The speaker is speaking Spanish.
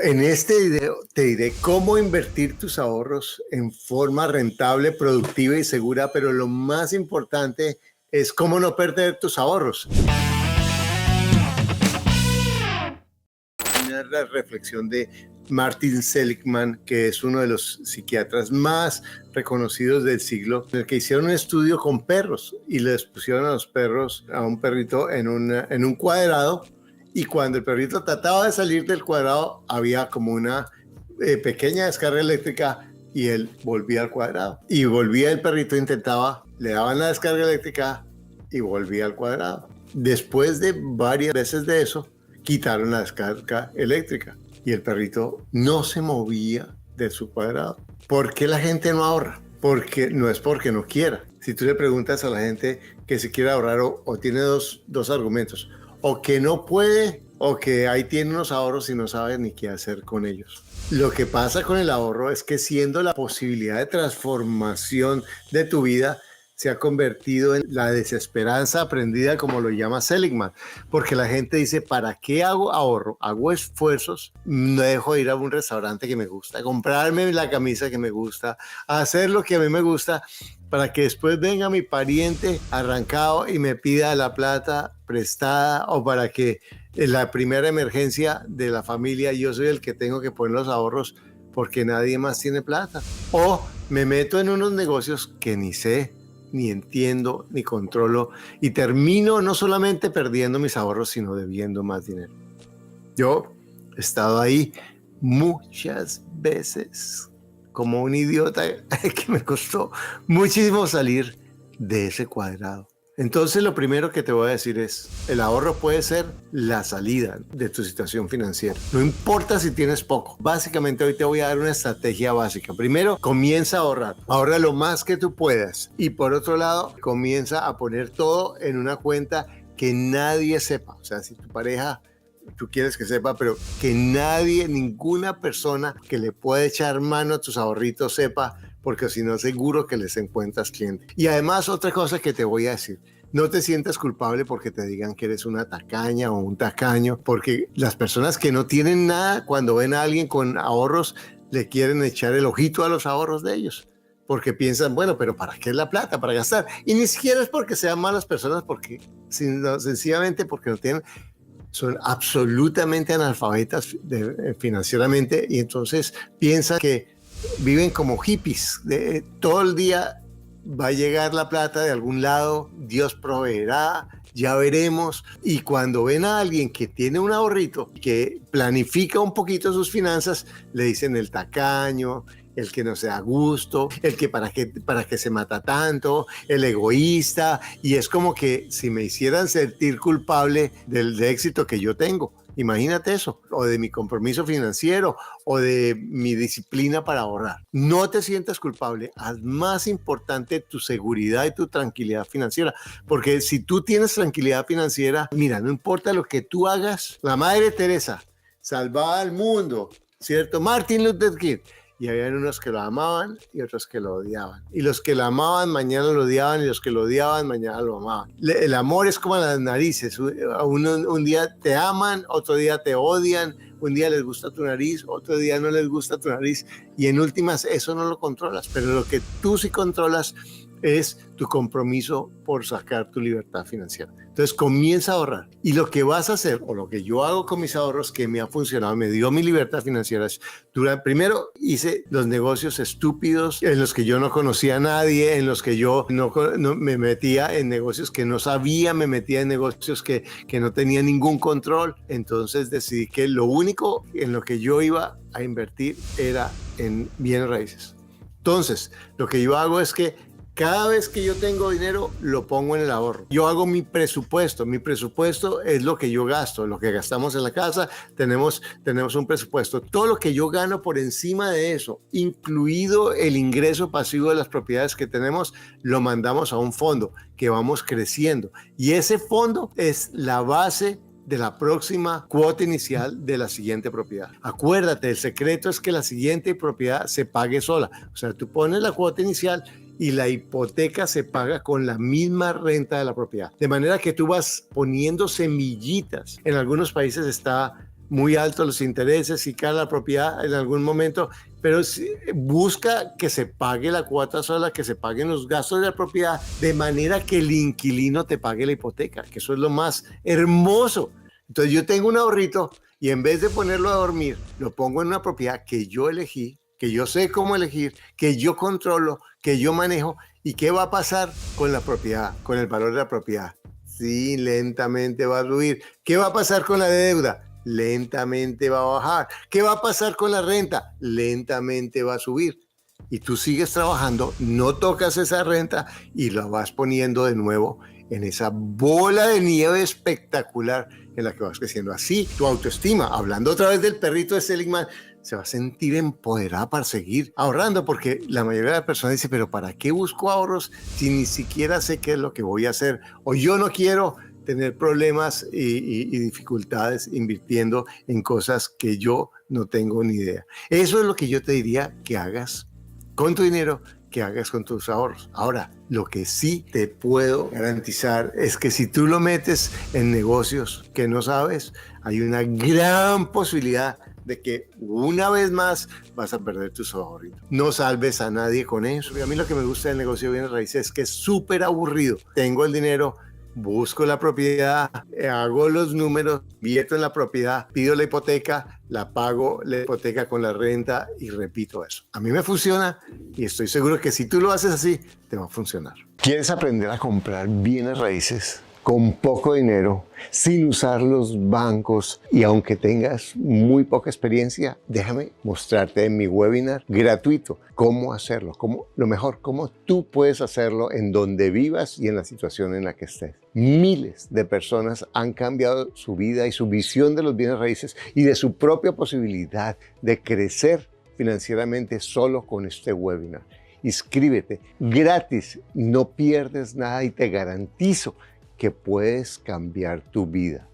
En este video te diré cómo invertir tus ahorros en forma rentable, productiva y segura, pero lo más importante es cómo no perder tus ahorros. La reflexión de Martin Seligman, que es uno de los psiquiatras más reconocidos del siglo, en el que hicieron un estudio con perros y les pusieron a los perros, a un perrito en un cuadrado, y cuando el perrito trataba de salir del cuadrado había como una pequeña descarga eléctrica y él volvía al cuadrado. Y volvía el perrito, intentaba, le daban la descarga eléctrica y volvía al cuadrado. Después de varias veces de eso, quitaron la descarga eléctrica y el perrito no se movía de su cuadrado. ¿Por qué la gente no ahorra? Porque no es porque no quiera. Si tú le preguntas a la gente que si quiere ahorrar o tiene dos argumentos, o que no puede o que ahí tiene unos ahorros y no sabe ni qué hacer con ellos. Lo que pasa con el ahorro es que, siendo la posibilidad de transformación de tu vida, se ha convertido en la desesperanza aprendida, como lo llama Seligman, porque la gente dice: ¿para qué hago ahorro? Hago esfuerzos, no dejo de ir a un restaurante que me gusta, comprarme la camisa que me gusta, hacer lo que a mí me gusta, para que después venga mi pariente arrancado y me pida la plata prestada, o para que en la primera emergencia de la familia yo soy el que tengo que poner los ahorros porque nadie más tiene plata. O me meto en unos negocios que ni sé, ni entiendo, ni controlo, y termino no solamente perdiendo mis ahorros, sino debiendo más dinero. Yo he estado ahí muchas veces como un idiota que me costó muchísimo salir de ese cuadrado. Entonces, lo primero que te voy a decir es: el ahorro puede ser la salida de tu situación financiera. No importa si tienes poco. Básicamente, hoy te voy a dar una estrategia básica. Primero, comienza a ahorrar. Ahorra lo más que tú puedas. Y por otro lado, comienza a poner todo en una cuenta que nadie sepa. O sea, si tu pareja, tú quieres que sepa, pero que nadie, ninguna persona que le pueda echar mano a tus ahorritos sepa, porque si no, seguro que les encuentras cliente. Y además, otra cosa que te voy a decir: no te sientas culpable porque te digan que eres una tacaña o un tacaño, porque las personas que no tienen nada, cuando ven a alguien con ahorros, le quieren echar el ojito a los ahorros de ellos, porque piensan: bueno, pero ¿para qué es la plata? Para gastar. Y ni siquiera es porque sean malas personas, porque sino sencillamente porque no tienen, son absolutamente analfabetas financieramente, y entonces piensan que viven como hippies. Todo el día va a llegar la plata de algún lado, Dios proveerá, ya veremos. Y cuando ven a alguien que tiene un ahorrito, que planifica un poquito sus finanzas, le dicen el tacaño, el que no se da gusto, el que para qué se mata tanto, el egoísta. Y es como que si me hicieran sentir culpable del éxito que yo tengo. Imagínate eso, o de mi compromiso financiero, o de mi disciplina para ahorrar. No te sientas culpable. Haz más importante tu seguridad y tu tranquilidad financiera, porque si tú tienes tranquilidad financiera, mira, no importa lo que tú hagas. La Madre Teresa salvaba al mundo, ¿cierto? Martin Luther King. Y había unos que lo amaban y otros que lo odiaban. Y los que lo amaban mañana lo odiaban, y los que lo odiaban mañana lo amaban. El amor es como las narices. Un día te aman, otro día te odian, un día les gusta tu nariz, otro día no les gusta tu nariz. Y en últimas, eso no lo controlas. Pero lo que tú sí controlas es tu compromiso por sacar tu libertad financiera. Entonces, comienza a ahorrar. Y lo que vas a hacer, o lo que yo hago con mis ahorros, que me ha funcionado, me dio mi libertad financiera, es: primero hice los negocios estúpidos en los que yo no conocía a nadie, en los que yo no me metía en negocios que no sabía, me metía en negocios que no tenía ningún control. Entonces decidí que lo único en lo que yo iba a invertir era en bienes raíces. Entonces, lo que yo hago es que cada vez que yo tengo dinero, lo pongo en el ahorro. Yo hago mi presupuesto. Mi presupuesto es lo que yo gasto, lo que gastamos en la casa. Tenemos un presupuesto. Todo lo que yo gano por encima de eso, incluido el ingreso pasivo de las propiedades que tenemos, lo mandamos a un fondo que vamos creciendo. Y ese fondo es la base de la próxima cuota inicial de la siguiente propiedad. Acuérdate, el secreto es que la siguiente propiedad se pague sola. O sea, tú pones la cuota inicial y la hipoteca se paga con la misma renta de la propiedad. De manera que tú vas poniendo semillitas. En algunos países está muy altos los intereses, si cae la propiedad en algún momento, pero busca que se pague la cuota sola, que se paguen los gastos de la propiedad, de manera que el inquilino te pague la hipoteca, que eso es lo más hermoso. Entonces yo tengo un ahorrito y en vez de ponerlo a dormir, lo pongo en una propiedad que yo elegí, que yo sé cómo elegir, que yo controlo, que yo manejo. ¿Y qué va a pasar con la propiedad, con el valor de la propiedad? Sí, lentamente va a subir. ¿Qué va a pasar con la deuda? Lentamente va a bajar. ¿Qué va a pasar con la renta? Lentamente va a subir. Y tú sigues trabajando, no tocas esa renta y la vas poniendo de nuevo en esa bola de nieve espectacular en la que vas creciendo. Así, tu autoestima, hablando otra vez del perrito de Seligman, se va a sentir empoderada para seguir ahorrando, porque la mayoría de las personas dice, pero ¿para qué busco ahorros si ni siquiera sé qué es lo que voy a hacer? O yo no quiero tener problemas y dificultades invirtiendo en cosas que yo no tengo ni idea. Eso es lo que yo te diría que hagas con tu dinero, que hagas con tus ahorros. Ahora, lo que sí te puedo garantizar es que si tú lo metes en negocios que no sabes, hay una gran posibilidad de que una vez más vas a perder tus ahorritos. No salves a nadie con eso. A mí lo que me gusta del negocio de bienes raíces es que es súper aburrido. Tengo el dinero, busco la propiedad, hago los números, invierto en la propiedad, pido la hipoteca, la pago la hipoteca con la renta y repito eso. A mí me funciona y estoy seguro que si tú lo haces así, te va a funcionar. ¿Quieres aprender a comprar bienes raíces con poco dinero, sin usar los bancos y aunque tengas muy poca experiencia? Déjame mostrarte en mi webinar gratuito cómo hacerlo, cómo tú puedes hacerlo en donde vivas y en la situación en la que estés. Miles de personas han cambiado su vida y su visión de los bienes raíces y de su propia posibilidad de crecer financieramente solo con este webinar. Inscríbete gratis, no pierdes nada y te garantizo que puedes cambiar tu vida.